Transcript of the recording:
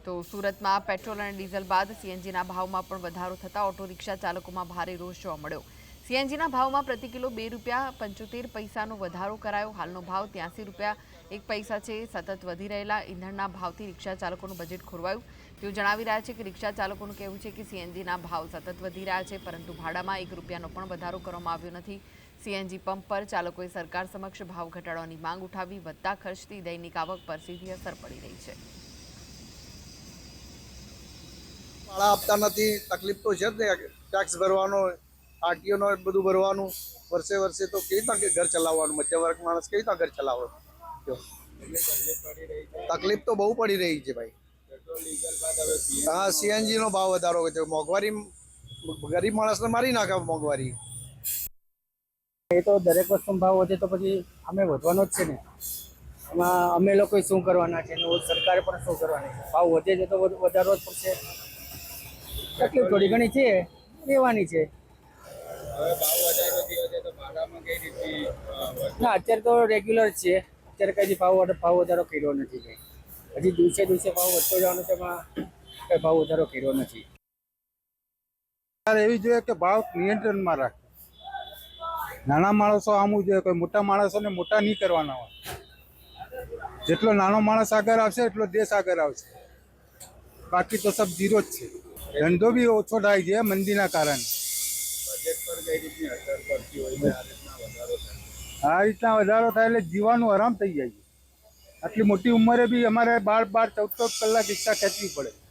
તો સુરતમાં પેટ્રોલ અને ડીઝલ બાદ સીએનજીના ભાવમાં પણ વધારો થતાં ઓટો રિક્ષા ચાલકોમાં ભારે રોષ જોવા મળ્યો। સીએનજીના ભાવમાં પ્રતિ કિલો ₹2.75નો વધારો કરાયો। હાલનો ભાવ ₹83.1 છે। સતત વધી રહેલા ઈંધણના ભાવથી રિક્ષા ચાલકોનું બજેટ ખોરવાયું। તેઓ જણાવી રહ્યા છે કે રિક્ષા ચાલકોનું કહેવું છે કે સીએનજીના ભાવ સતત વધી રહ્યા છે, પરંતુ ભાડામાં ₹1નો પણ વધારો કરવામાં આવ્યો નથી। સીએનજી પંપ પર ચાલકોએ સરકાર સમક્ષ ભાવ ઘટાડવાની માંગ ઉઠાવી। વધતા ખર્ચથી દૈનિક આવક પર સીધી અસર પડી રહી છે। ભાડા આપતા નથી, તકલીફ તો છે જ ને। ટેક્સ ભરવાનો, આરટીઓનો બધું ભરવાનું, વર્ષે વર્ષે તો કેવી રીતના ઘર ચલાવવાનું, મધ્યમ વર્ગ માણસ કેવી રીતના ઘર ચલાવે? તકલીફ તો બહુ પડી રહી છે ભાઈ। હા, સીએનજી નો ભાવ વધારો છે, મોંઘવારી ગરીબ માણસને મારી નાખે મોંઘવારી। એ તો દરેક વસ્તુનો ભાવ વધે તો પછી અમે વધવાનો જ છે ને। એમાં અમે લોકો શું કરવાના છે, સરકારે પણ શું કરવાની છે? ભાવ વધે છે તો વધારવો જ પડશે। તકલીફ થોડી ઘણી છે, રહેવાની છે। ના, અત્યારે તો રેગ્યુલર છે। અત્યારે કઈ ભાવ વધારો કર્યો નથી કંઈ। હજી દિવસે દિવસે ભાવ વધતો જવાનો છે, એમાં કઈ ભાવ વધારો કર્યો નથી। એવી જોઈએ કે ભાવ નિયંત્રણમાં રાખે। નાના માણસો આમવું જોઈએ, કોઈ મોટા માણસોને મોટા નહીં કરવાના હોય। જેટલો નાનો માણસ આગળ આવશે એટલો દેશ આગળ આવશે, બાકી તો સબ ઝીરો જ છે। ધંધો બી ઓછો થાય છે મંદીના કારણે। આ રીતના વધારો થાય એટલે જીવાનું આરામ થઈ જાય છે। આટલી મોટી ઉંમરે બી અમારે 12-12, 14-14 કલાક રિક્ષા ખેંચવી પડે।